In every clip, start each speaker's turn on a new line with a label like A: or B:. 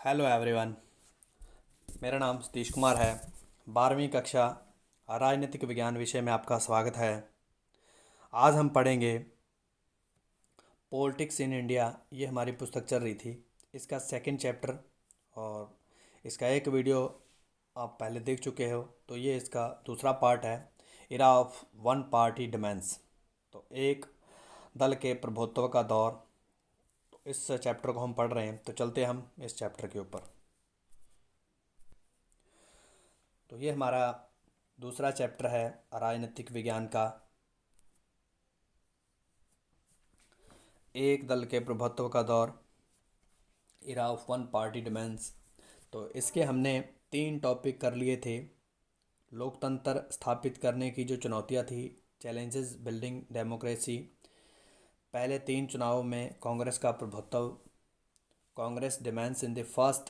A: Hello everyone. मेरा नाम सतीश कुमार है। 12वीं कक्षा राजनीतिक विज्ञान विषय में आपका स्वागत है। आज हम पढ़ेंगे पॉलिटिक्स इन इंडिया। ये हमारी पुस्तक चल रही थी, इसका सेकंड चैप्टर। और इसका एक वीडियो आप पहले देख चुके हो, तो ये इसका दूसरा पार्ट है, इरा ऑफ वन पार्टी डिमेंस। तो एक दल के प्रभुत्व का दौर। तो इस चैप्टर को हम पढ़ रहे हैं, तो चलते हम इस चैप्टर के ऊपर। तो ये हमारा दूसरा चैप्टर है राजनीतिक विज्ञान का, एक दल के प्रभुत्व का दौर, इरा ऑफ वन पार्टी डिमेंस। तो इसके हमने 3 टॉपिक कर लिए थे। लोकतंत्र स्थापित करने की जो चुनौतियां थी, चैलेंजेस बिल्डिंग डेमोक्रेसी। पहले 3 चुनावों में कांग्रेस का प्रभुत्व, Congress dominance in the first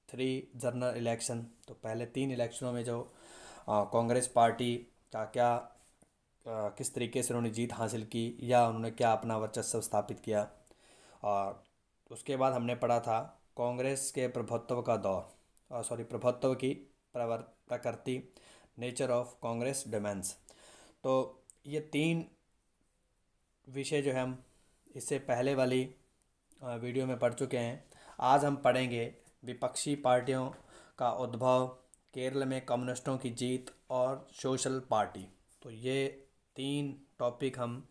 A: 3 general election. तो पहले 3 इलेक्शनों में जो कांग्रेस पार्टी का क्या किस तरीके से उन्होंने जीत हासिल की, या उन्होंने क्या अपना वर्चस्व स्थापित किया। और उसके बाद हमने पढ़ा था कांग्रेस के प्रभुत्व का दौर, प्रभुत्व की प्रकृति, नेचर ऑफ कांग्रेस डिमेंस। तो ये 3 विषय जो है हम इससे पहले वाली वीडियो में पढ़ चुके हैं। आज हम पढ़ेंगे विपक्षी पार्टियों का उद्भव, केरल में कम्युनिस्टों की जीत और सोशल पार्टी। तो ये 3 टॉपिक हम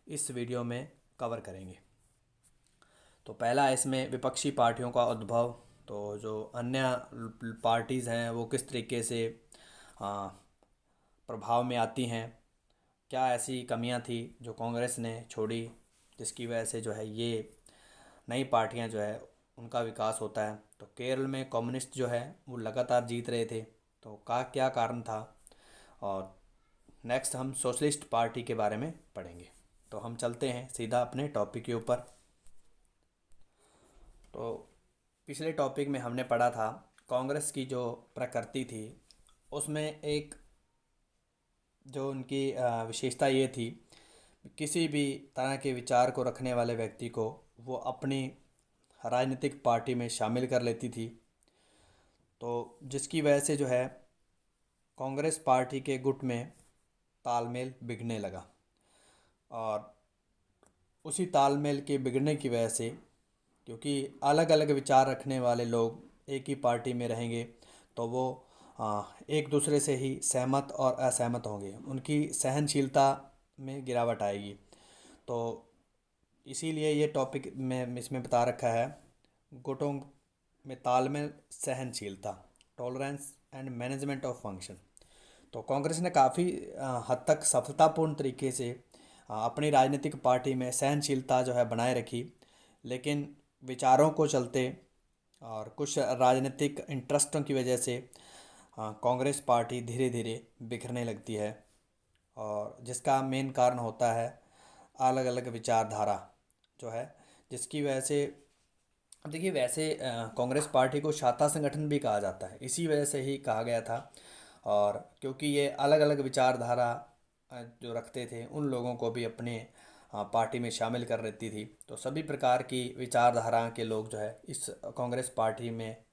A: इस वीडियो में कवर करेंगे। तो पहला इसमें विपक्षी पार्टियों का उद्भव। तो जो अन्य पार्टीज़ हैं वो किस तरीके से आ, प्रभाव में आती हैं, क्या ऐसी कमियां थी जो कांग्रेस ने छोड़ी, जिसकी वजह से जो है ये नई पार्टियां जो है उनका विकास होता है। तो केरल में कम्युनिस्ट जो है वो लगातार जीत रहे थे, तो का क्या कारण था। और नेक्स्ट हम सोशलिस्ट पार्टी के बारे में पढ़ेंगे। तो हम चलते हैं सीधा अपने टॉपिक के ऊपर। तो पिछले टॉपिक में हमने पढ़ा था कांग्रेस की जो प्रकृति थी, उसमें एक जो उनकी विशेषता ये थी, किसी भी तरह के विचार को रखने वाले व्यक्ति को वो अपनी राजनीतिक पार्टी में शामिल कर लेती थी। तो जिसकी वजह से जो है कांग्रेस पार्टी के गुट में तालमेल बिगड़ने लगा। और उसी तालमेल के बिगड़ने की वजह से, क्योंकि अलग अलग विचार रखने वाले लोग एक ही पार्टी में रहेंगे, तो वो एक दूसरे से ही सहमत और असहमत होंगे, उनकी सहनशीलता में गिरावट आएगी। तो इसीलिए ये टॉपिक में इसमें बता रखा है, गुटों में तालमेल, सहनशीलता, tolerance and management of function. तो कांग्रेस ने काफ़ी हद तक सफलतापूर्ण तरीके से अपनी राजनीतिक पार्टी में सहनशीलता जो है बनाए रखी। लेकिन विचारों को चलते और कुछ राजनीतिक इंटरेस्टों की वजह से कांग्रेस पार्टी धीरे धीरे बिखरने लगती है। और जिसका मेन कारण होता है अलग अलग विचारधारा जो है, जिसकी वजह से, अब देखिए वैसे कांग्रेस पार्टी को शाखा संगठन भी कहा जाता है, इसी वजह से ही कहा गया था। और क्योंकि ये अलग अलग विचारधारा जो रखते थे उन लोगों को भी अपने पार्टी में शामिल कर लेती थी। तो सभी प्रकार की विचारधारा के लोग जो है इस कांग्रेस पार्टी में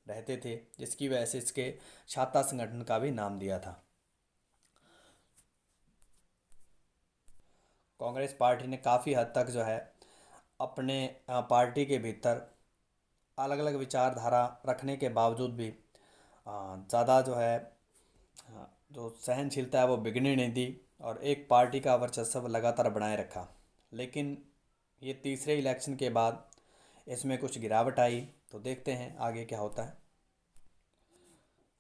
A: रहते थे, जिसकी वजह से इसके शाखा संगठन का भी नाम दिया था। कांग्रेस पार्टी ने काफ़ी हद तक जो है अपने पार्टी के भीतर अलग अलग विचारधारा रखने के बावजूद भी ज़्यादा जो है जो सहनशीलता है वो बिगड़ने नहीं दी, और एक पार्टी का वर्चस्व लगातार बनाए रखा। लेकिन ये तीसरे इलेक्शन के बाद इसमें कुछ गिरावट आई। तो देखते हैं आगे क्या होता है।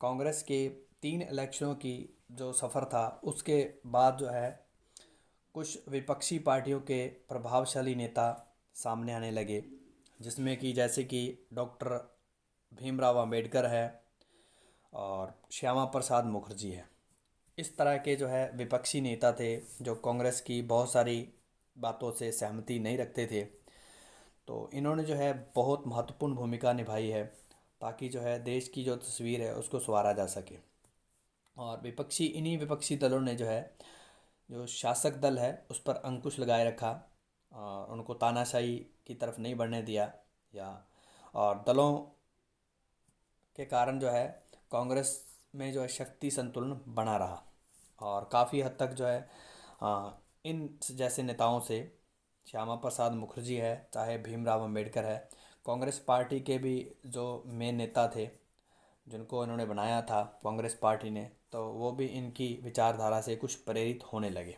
A: कांग्रेस के 3 इलेक्शनों की जो सफ़र था, उसके बाद जो है कुछ विपक्षी पार्टियों के प्रभावशाली नेता सामने आने लगे, जिसमें कि जैसे कि डॉक्टर भीमराव अंबेडकर है और श्यामा प्रसाद मुखर्जी है। इस तरह के जो है विपक्षी नेता थे जो कांग्रेस की बहुत सारी बातों से सहमति नहीं रखते थे। तो इन्होंने जो है बहुत महत्वपूर्ण भूमिका निभाई है, ताकि जो है देश की जो तस्वीर है उसको संवारा जा सके। और इन्हीं विपक्षी दलों ने जो है जो शासक दल है उस पर अंकुश लगाए रखा, और उनको तानाशाही की तरफ नहीं बढ़ने दिया। या और दलों के कारण जो है कांग्रेस में जो है शक्ति संतुलन बना रहा। और काफ़ी हद तक जो है इन जैसे नेताओं से, श्यामा प्रसाद मुखर्जी है, चाहे भीमराव अंबेडकर है, कांग्रेस पार्टी के भी जो मेन नेता थे जिनको इन्होंने बनाया था कांग्रेस पार्टी ने, तो वो भी इनकी विचारधारा से कुछ प्रेरित होने लगे।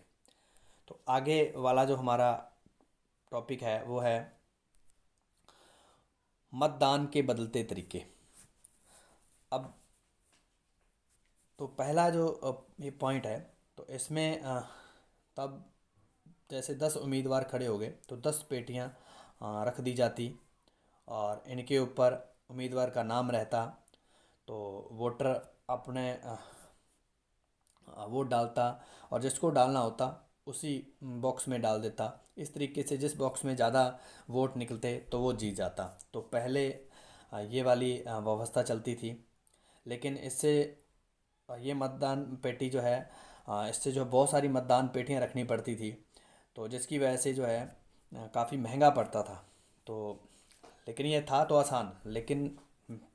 A: तो आगे वाला जो हमारा टॉपिक है वो है मतदान के बदलते तरीके। अब तो पहला जो ये पॉइंट है, तो इसमें तब जैसे 10 उम्मीदवार खड़े हो गए तो 10 पेटियां रख दी जाती और इनके ऊपर उम्मीदवार का नाम रहता। तो वोटर अपने वोट डालता और जिसको डालना होता उसी बॉक्स में डाल देता। इस तरीके से जिस बॉक्स में ज़्यादा वोट निकलते तो वो जीत जाता। तो पहले ये वाली व्यवस्था चलती थी। लेकिन इससे ये मतदान पेटी जो है, इससे जो बहुत सारी मतदान पेटियां रखनी पड़ती थी, तो जिसकी वजह से जो है काफ़ी महंगा पड़ता था। तो लेकिन ये था तो आसान, लेकिन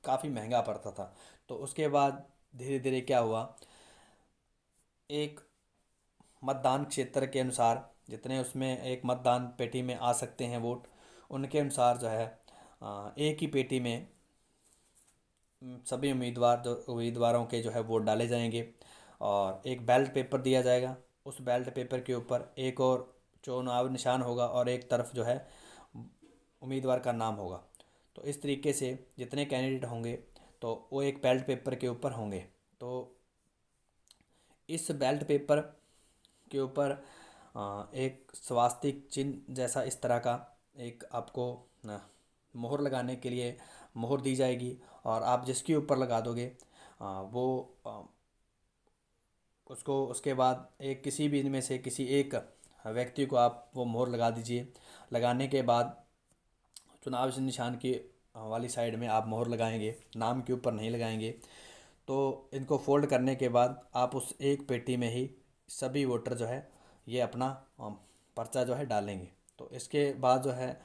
A: काफ़ी महंगा पड़ता था। तो उसके बाद धीरे धीरे क्या हुआ, एक मतदान क्षेत्र के अनुसार जितने उसमें एक मतदान पेटी में आ सकते हैं वोट, उनके अनुसार जो है एक ही पेटी में सभी उम्मीदवारों के जो है वोट डाले जाएंगे और एक बैलेट पेपर दिया जाएगा। उस बैलेट पेपर के ऊपर एक और चुनाव निशान होगा और एक तरफ जो है उम्मीदवार का नाम होगा। तो इस तरीके से जितने कैंडिडेट होंगे तो वो एक बैलेट पेपर के ऊपर होंगे। तो इस बैलेट पेपर के ऊपर एक स्वास्तिक चिन्ह जैसा इस तरह का एक आपको मोहर लगाने के लिए मोहर दी जाएगी और आप जिसके ऊपर लगा दोगे वो उसको उसके बाद एक किसी भी इनमें से किसी एक व्यक्ति को आप वो मोहर लगा दीजिए। लगाने के बाद चुनाव से निशान की वाली साइड में आप मोहर लगाएंगे, नाम के ऊपर नहीं लगाएंगे। तो इनको फोल्ड करने के बाद आप उस एक पेटी में ही सभी वोटर जो है ये अपना पर्चा जो है डालेंगे। तो इसके बाद जो है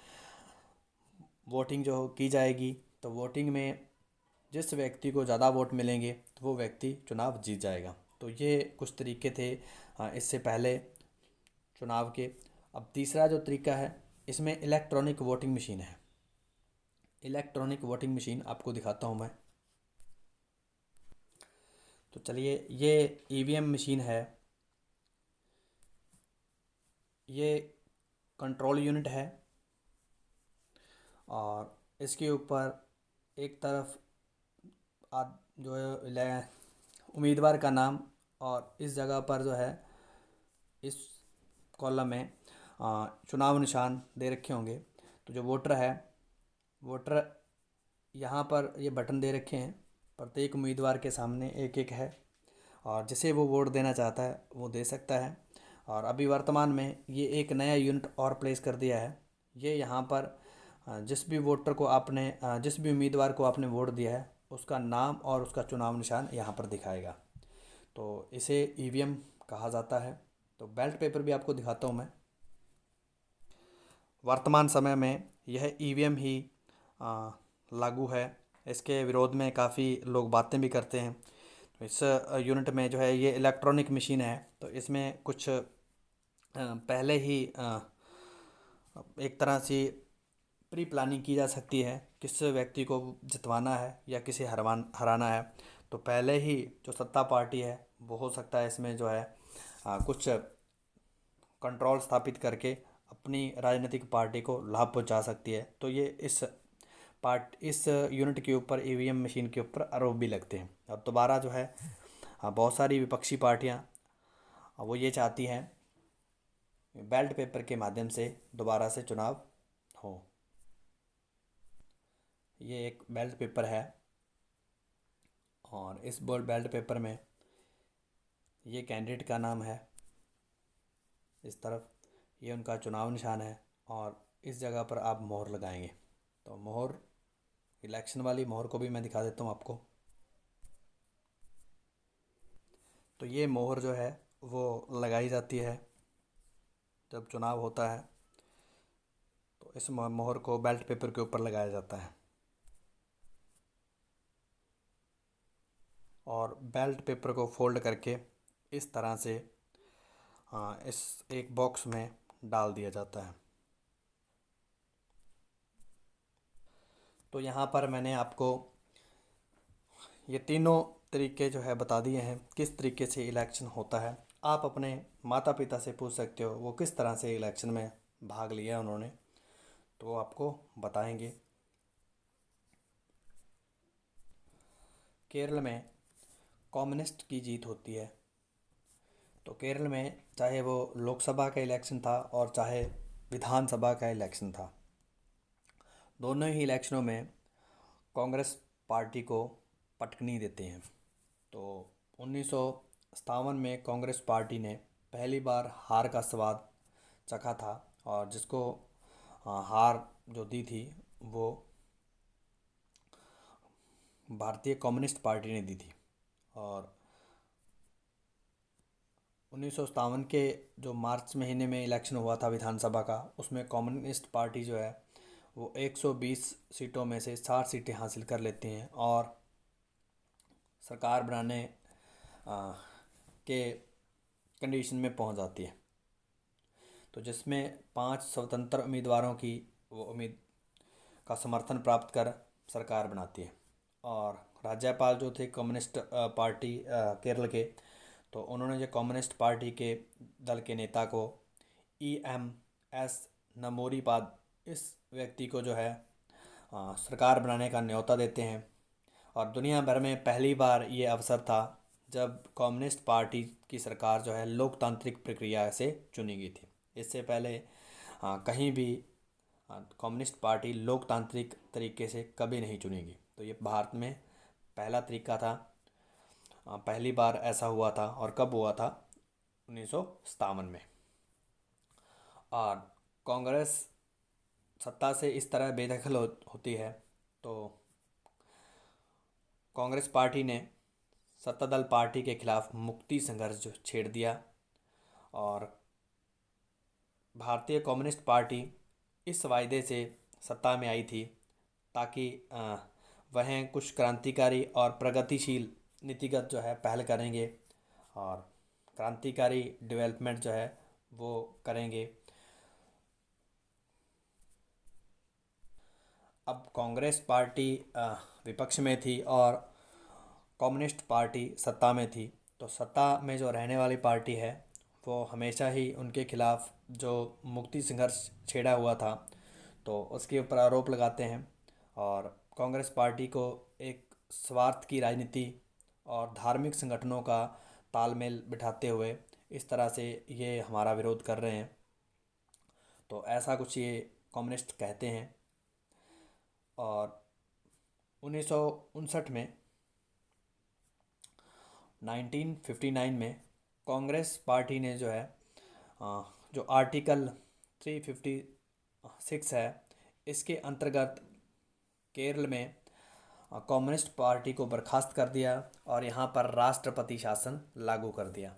A: वोटिंग जो की जाएगी। तो वोटिंग में जिस व्यक्ति को ज़्यादा वोट मिलेंगे तो वो व्यक्ति चुनाव जीत जाएगा। तो ये कुछ तरीके थे इससे पहले चुनाव के। अब तीसरा जो तरीका है, इसमें इलेक्ट्रॉनिक वोटिंग मशीन है। इलेक्ट्रॉनिक वोटिंग मशीन आपको दिखाता हूँ मैं। तो चलिए, ये ईवीएम मशीन है। ये कंट्रोल यूनिट है और इसके ऊपर एक तरफ जो है उम्मीदवार का नाम और इस जगह पर जो है इस कॉलम में चुनाव निशान दे रखे होंगे। तो जो वोटर है, वोटर यहाँ पर ये बटन दे रखे हैं, प्रत्येक उम्मीदवार के सामने एक एक है और जिसे वो वोट देना चाहता है वो दे सकता है। और अभी वर्तमान में ये एक नया यूनिट और प्लेस कर दिया है। ये यहाँ पर जिस भी वोटर को आपने जिस भी उम्मीदवार को आपने वोट दिया है उसका नाम और उसका चुनाव निशान यहाँ पर दिखाएगा। तो इसे ईवीएम कहा जाता है। तो बैलेट पेपर भी आपको दिखाता हूँ मैं। वर्तमान समय में यह ईवीएम ही लागू है। इसके विरोध में काफ़ी लोग बातें भी करते हैं। तो इस यूनिट में जो है ये इलेक्ट्रॉनिक मशीन है, तो इसमें कुछ पहले ही एक तरह से प्री प्लानिंग की जा सकती है किस व्यक्ति को जितवाना है या किसे हराना है। तो पहले ही जो सत्ता पार्टी है वो हो सकता है इसमें जो है कुछ कंट्रोल स्थापित करके अपनी राजनीतिक पार्टी को लाभ पहुंचा सकती है। तो ये इस यूनिट के ऊपर, ईवीएम मशीन के ऊपर आरोप भी लगते हैं। अब दोबारा जो है बहुत सारी विपक्षी पार्टियां वो ये चाहती हैं बैलेट पेपर के माध्यम से दोबारा से चुनाव हो। ये एक बैलेट पेपर है और इस बैलेट पेपर में ये कैंडिडेट का नाम है, इस तरफ ये उनका चुनाव निशान है और इस जगह पर आप मोहर लगाएंगे। तो मोहर, इलेक्शन वाली मोहर को भी मैं दिखा देता हूँ आपको। तो ये मोहर जो है वो लगाई जाती है जब चुनाव होता है। तो इस मोहर को बैलेट पेपर के ऊपर लगाया जाता है। और बैलेट पेपर को फोल्ड करके इस तरह से इस एक बॉक्स में डाल दिया जाता है। तो यहाँ पर मैंने आपको ये तीनों तरीके जो है बता दिए हैं किस तरीके से इलेक्शन होता है। आप अपने माता पिता से पूछ सकते हो वो किस तरह से इलेक्शन में भाग लिया उन्होंने, तो वो आपको बताएंगे। केरल में कम्युनिस्ट की जीत होती है। तो केरल में चाहे वो लोकसभा का इलेक्शन था और चाहे विधानसभा का इलेक्शन था, दोनों ही इलेक्शनों में कांग्रेस पार्टी को पटकनी देते हैं। तो 1957 में कांग्रेस पार्टी ने पहली बार हार का स्वाद चखा था, और जिसको हार जो दी थी वो भारतीय कम्युनिस्ट पार्टी ने दी थी। और 1957 के जो मार्च महीने में इलेक्शन हुआ था विधानसभा का, उसमें कम्युनिस्ट पार्टी जो है वो 120 सीटों में से 60 सीटें हासिल कर लेती हैं और सरकार बनाने के कंडीशन में पहुंच जाती है। तो जिसमें 5 स्वतंत्र उम्मीदवारों की वो उम्मीद का समर्थन प्राप्त कर सरकार बनाती है। और राज्यपाल जो थे कम्युनिस्ट पार्टी केरल के, तो उन्होंने जो कम्युनिस्ट पार्टी के दल के नेता को EMS नमोरीपाद, इस व्यक्ति को जो है सरकार बनाने का न्योता देते हैं। और दुनिया भर में पहली बार ये अवसर था जब कम्युनिस्ट पार्टी की सरकार जो है लोकतांत्रिक प्रक्रिया से चुनी गई थी। इससे पहले कहीं भी कम्युनिस्ट पार्टी लोकतांत्रिक तरीके से कभी नहीं चुनी गई। तो ये भारत में पहला तरीका था, पहली बार ऐसा हुआ था। और कब हुआ था? 1957 में। और कांग्रेस सत्ता से इस तरह बेदखल होती है, तो कांग्रेस पार्टी ने सत्तादल पार्टी के खिलाफ मुक्ति संघर्ष जो छेड़ दिया। और भारतीय कम्युनिस्ट पार्टी इस वायदे से सत्ता में आई थी ताकि वह कुछ क्रांतिकारी और प्रगतिशील नीतिगत जो है पहल करेंगे और क्रांतिकारी डेवलपमेंट जो है वो करेंगे। अब कांग्रेस पार्टी विपक्ष में थी और कम्युनिस्ट पार्टी सत्ता में थी। तो सत्ता में जो रहने वाली पार्टी है वो हमेशा ही उनके खिलाफ जो मुक्ति संघर्ष छेड़ा हुआ था तो उसके ऊपर आरोप लगाते हैं। और कांग्रेस पार्टी को एक स्वार्थ की राजनीति और धार्मिक संगठनों का तालमेल बिठाते हुए इस तरह से ये हमारा विरोध कर रहे हैं, तो ऐसा कुछ ये कम्युनिस्ट कहते हैं। और 1959 में 1959 में कांग्रेस पार्टी ने जो है जो आर्टिकल 356 है इसके अंतर्गत केरल में कम्युनिस्ट पार्टी को बर्खास्त कर दिया और यहाँ पर राष्ट्रपति शासन लागू कर दिया।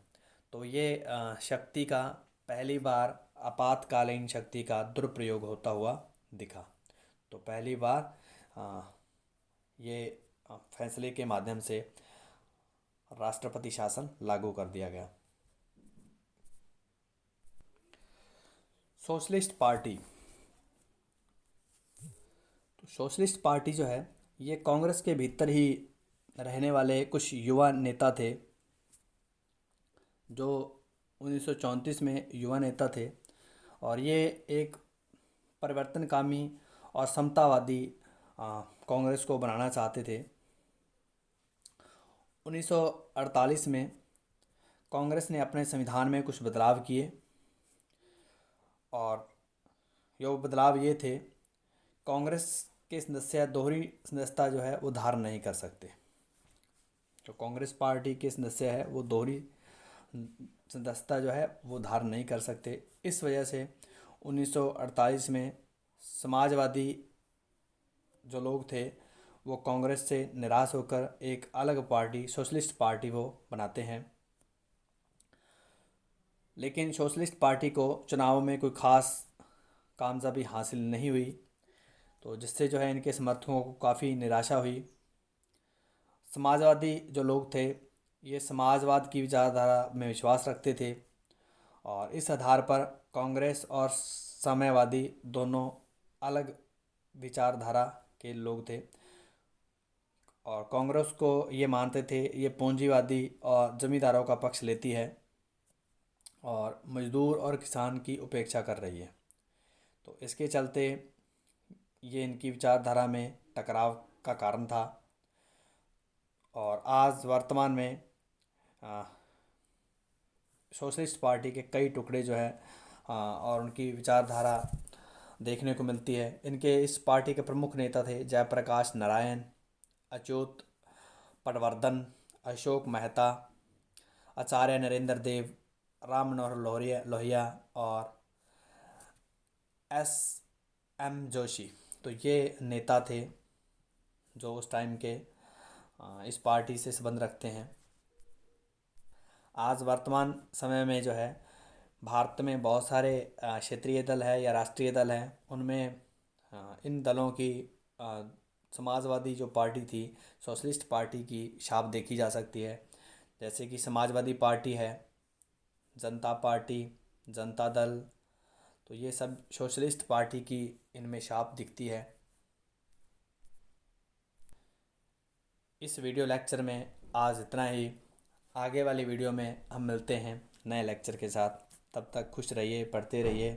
A: तो ये शक्ति का पहली बार आपातकालीन शक्ति का दुरुपयोग होता हुआ दिखा। तो पहली बार अ, ये फैसले के माध्यम से राष्ट्रपति शासन लागू कर दिया गया। सोशलिस्ट पार्टी, तो सोशलिस्ट पार्टी जो है ये कांग्रेस के भीतर ही रहने वाले कुछ युवा नेता थे जो 1934 में युवा नेता थे। और ये एक परिवर्तनकामी और समतावादी कांग्रेस को बनाना चाहते थे। 1948 में कांग्रेस ने अपने संविधान में कुछ बदलाव किए और ये बदलाव ये थे, कांग्रेस के सदस्य दोहरी सदस्यता जो है वो धारण नहीं कर सकते। जो कांग्रेस पार्टी के सदस्य है वो दोहरी सदस्यता जो है वो धारण नहीं कर सकते। इस वजह से 1948 में समाजवादी जो लोग थे वो कांग्रेस से निराश होकर एक अलग पार्टी सोशलिस्ट पार्टी वो बनाते हैं। लेकिन सोशलिस्ट पार्टी को चुनाव में कोई ख़ास कामयाबी हासिल नहीं हुई, तो जिससे जो है इनके समर्थकों को काफ़ी निराशा हुई। समाजवादी जो लोग थे ये समाजवाद की विचारधारा में विश्वास रखते थे, और इस आधार पर कांग्रेस और साम्यवादी दोनों अलग विचारधारा के लोग थे। और कांग्रेस को ये मानते थे ये पूंजीवादी और जमींदारों का पक्ष लेती है और मजदूर और किसान की उपेक्षा कर रही है। तो इसके चलते ये इनकी विचारधारा में टकराव का कारण था। और आज वर्तमान में आ, सोशलिस्ट पार्टी के कई टुकड़े जो है और उनकी विचारधारा देखने को मिलती है। इनके इस पार्टी के प्रमुख नेता थे जयप्रकाश नारायण, अच्युत पटवर्धन, अशोक मेहता, आचार्य नरेंद्र देव, राम मनोहर लोहिया और एस एम जोशी। तो ये नेता थे जो उस टाइम के इस पार्टी से संबंध रखते हैं। आज वर्तमान समय में जो है भारत में बहुत सारे क्षेत्रीय दल है या राष्ट्रीय दल हैं, उनमें इन दलों की समाजवादी जो पार्टी थी, सोशलिस्ट पार्टी की छाप देखी जा सकती है। जैसे कि समाजवादी पार्टी है, जनता पार्टी, जनता दल, तो ये सब सोशलिस्ट पार्टी की इनमें छाप दिखती है। इस वीडियो लेक्चर में आज इतना ही। आगे वाली वीडियो में हम मिलते हैं नए लेक्चर के साथ। तब तक खुश रहिए, पढ़ते रहिए।